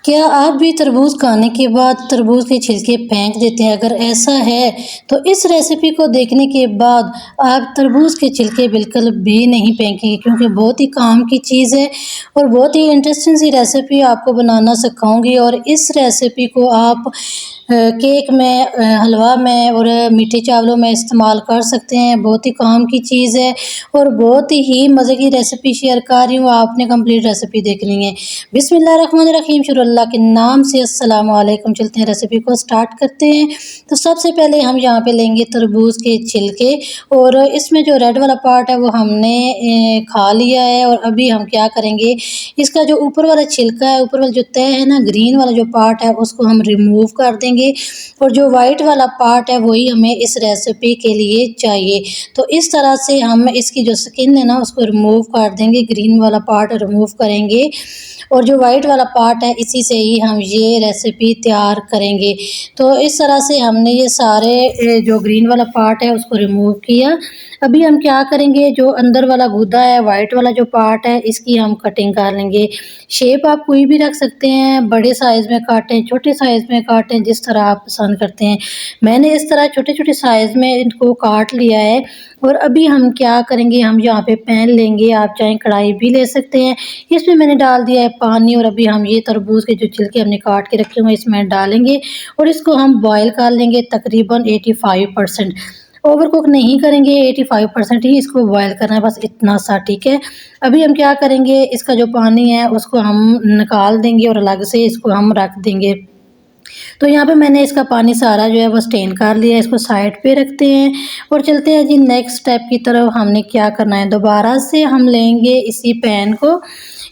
क्या आप भी तरबूज खाने के बाद तरबूज के छिलके फेंक देते हैं? अगर ऐसा है तो इस रेसिपी को देखने के बाद आप तरबूज के छिलके बिल्कुल भी नहीं फेंकेंगे, क्योंकि बहुत ही काम की चीज़ है और बहुत ही इंटरेस्टिंग सी रेसिपी आपको बनाना सिखाऊंगी। और इस रेसिपी को आप केक में, हलवा में और मीठे चावलों में इस्तेमाल कर सकते हैं। बहुत ही काम की चीज़ है और बहुत ही मज़े की रेसिपी शेयर कर रही हूँ, आपने कंप्लीट रेसिपी देखनी है। बिस्मिल्लाहिर्रहमानिर्रहीम, शुरू अल्लाह के नाम से, अस्सलाम वालेकुम। चलते हैं रेसिपी को स्टार्ट करते हैं। तो सबसे पहले हम यहाँ पे लेंगे तरबूज के छिलके, और इसमें जो रेड वाला पार्ट है वो हमने खा लिया है। और अभी हम क्या करेंगे, इसका जो ऊपर वाला छिलका है, ऊपर वाला जो तह है ना, ग्रीन वाला जो पार्ट है, उसको हम रिमूव कर देंगे। और जो वाइट वाला पार्ट है वही हमें इस रेसिपी के लिए चाहिए। तो इस तरह से हम इसकी जो स्किन है ना उसको रिमूव कर देंगे, ग्रीन वाला पार्ट रिमूव करेंगे और जो वाइट वाला पार्ट है इसी से ही हम ये रेसिपी तैयार करेंगे। तो इस तरह से हमने ये सारे जो ग्रीन वाला पार्ट है उसको रिमूव किया। अभी हम क्या करेंगे, जो अंदर वाला गूदा है, वाइट वाला जो पार्ट है, इसकी हम कटिंग कर लेंगे। शेप आप कोई भी रख सकते हैं, बड़े साइज़ में काटें, छोटे साइज़ में काटें, जिस तरह आप पसंद करते हैं। मैंने इस तरह छोटे छोटे साइज़ में इनको काट लिया है। और अभी हम क्या करेंगे, हम यहाँ पे पैन लेंगे, आप चाहें कढ़ाई भी ले सकते हैं। इसमें मैंने डाल दिया है पानी, और अभी हम ये तरबूज के जो छिलके हमने काट के रखे हुए हैं इसमें डालेंगे और इसको हम बॉयल कर लेंगे तकरीबन 85%। ओवर कुक नहीं करेंगे, 85% ही इसको बॉयल करना है, बस इतना सा, ठीक है। अभी हम क्या करेंगे, इसका जो पानी है उसको हम निकाल देंगे और अलग से इसको हम रख देंगे। तो यहाँ पे मैंने इसका पानी सारा जो है वो स्टेन कर लिया है, इसको साइड पे रखते हैं और चलते हैं जी नेक्स्ट स्टेप की तरफ। हमने क्या करना है, दोबारा से हम लेंगे इसी पैन को।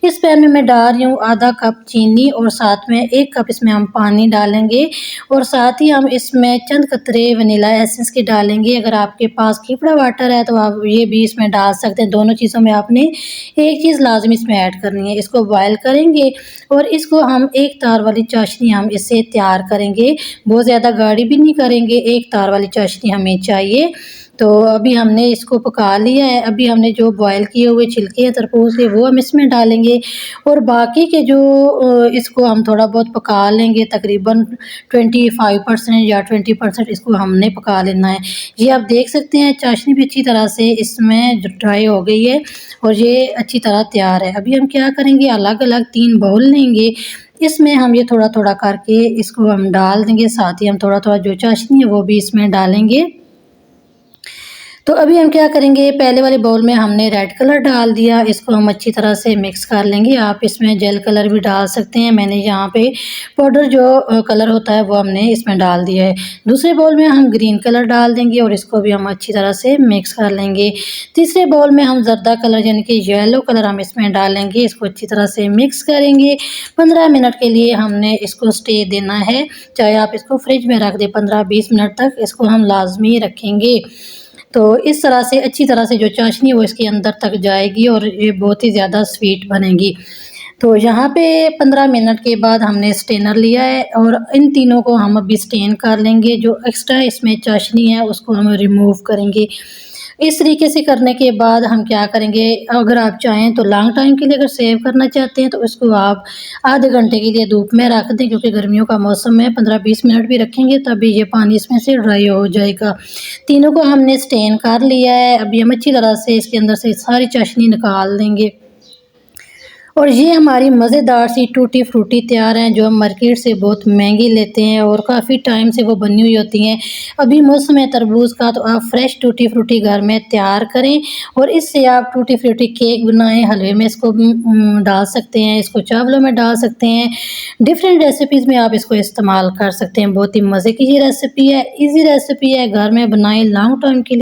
इस पैन में मैं डाल रही हूँ आधा कप चीनी और साथ में 1 कप इसमें हम पानी डालेंगे और साथ ही हम इसमें चंद कतरे वनीला एसेंस के डालेंगे। अगर आपके पास खीपड़ा वाटर है तो आप ये भी इसमें डाल सकते हैं। दोनों चीज़ों में आपने एक चीज़ लाजमी इसमें ऐड करनी है। इसको बॉयल करेंगे और इसको हम एक तार वाली चाशनी हम इससे तैयार करेंगे। बहुत ज़्यादा गाढ़ी भी नहीं करेंगे, एक तार वाली चाशनी हमें चाहिए। तो अभी हमने इसको पका लिया है। अभी हमने जो बॉयल किए हुए छिलके हैं तरबूज के वो हम इसमें डालेंगे और बाकी के जो इसको हम थोड़ा बहुत पका लेंगे, तकरीबन 25% या 20% इसको हमने पका लेना है। ये आप देख सकते हैं चाशनी भी अच्छी तरह से इसमें ड्राई हो गई है और ये अच्छी तरह तैयार है। अभी हम क्या करेंगे, अलग अलग 3 बाउल लेंगे, इसमें हम ये थोड़ा थोड़ा करके इसको हम डाल देंगे। साथ ही हम थोड़ा थोड़ा जो चाशनी है वो भी इसमें डालेंगे। तो अभी हम क्या करेंगे, पहले वाले बाउल में हमने रेड कलर डाल दिया, इसको हम अच्छी तरह से मिक्स कर लेंगे। आप इसमें जेल कलर भी डाल सकते हैं, मैंने यहाँ पे पाउडर जो कलर होता है वो हमने इसमें डाल दिया है। दूसरे बाउल में हम ग्रीन कलर डाल देंगे और इसको भी हम अच्छी तरह से मिक्स कर लेंगे। तीसरे बाउल में हम जर्दा कलर यानी कि येलो कलर हम इसमें डालेंगे, इसको अच्छी तरह से मिक्स करेंगे। 15 मिनट के लिए हमने इसको स्टे देना है, चाहे आप इसको फ्रिज में रख दें, 15-20 मिनट तक इसको हम लाजमी रखेंगे। तो इस तरह से अच्छी तरह से जो चाशनी है वो इसके अंदर तक जाएगी और ये बहुत ही ज़्यादा स्वीट बनेगी। तो यहाँ पे 15 मिनट के बाद हमने स्टेनर लिया है और इन तीनों को हम अभी स्टेन कर लेंगे। जो एक्स्ट्रा इसमें चाशनी है उसको हम रिमूव करेंगे। इस तरीके से करने के बाद हम क्या करेंगे, अगर आप चाहें तो लॉन्ग टाइम के लिए अगर सेव करना चाहते हैं तो इसको आप आधे घंटे के लिए धूप में रख दें, क्योंकि गर्मियों का मौसम है। 15-20 मिनट भी रखेंगे तभी ये पानी इसमें से ड्राई हो जाएगा। तीनों को हमने स्टेन कर लिया है। अभी हम अच्छी तरह से इसके अंदर से सारी चाशनी निकाल देंगे और ये हमारी मज़ेदार सी टूटी फ्रूटी तैयार हैं, जो हम मार्केट से बहुत महंगी लेते हैं और काफ़ी टाइम से वो बनी हुई होती हैं। अभी मौसम है तरबूज का, तो आप फ्रेश टूटी फ्रूटी घर में तैयार करें और इससे आप टूटी फ्रूटी केक बनाएं, हलवे में इसको डाल सकते हैं, इसको चावलों में डाल सकते हैं, डिफरेंट रेसिपीज़ में आप इसको इस्तेमाल कर सकते हैं। बहुत ही मज़े की ये रेसिपी है, ईजी रेसिपी है, घर में बनाएं लॉन्ग टाइम के लिए।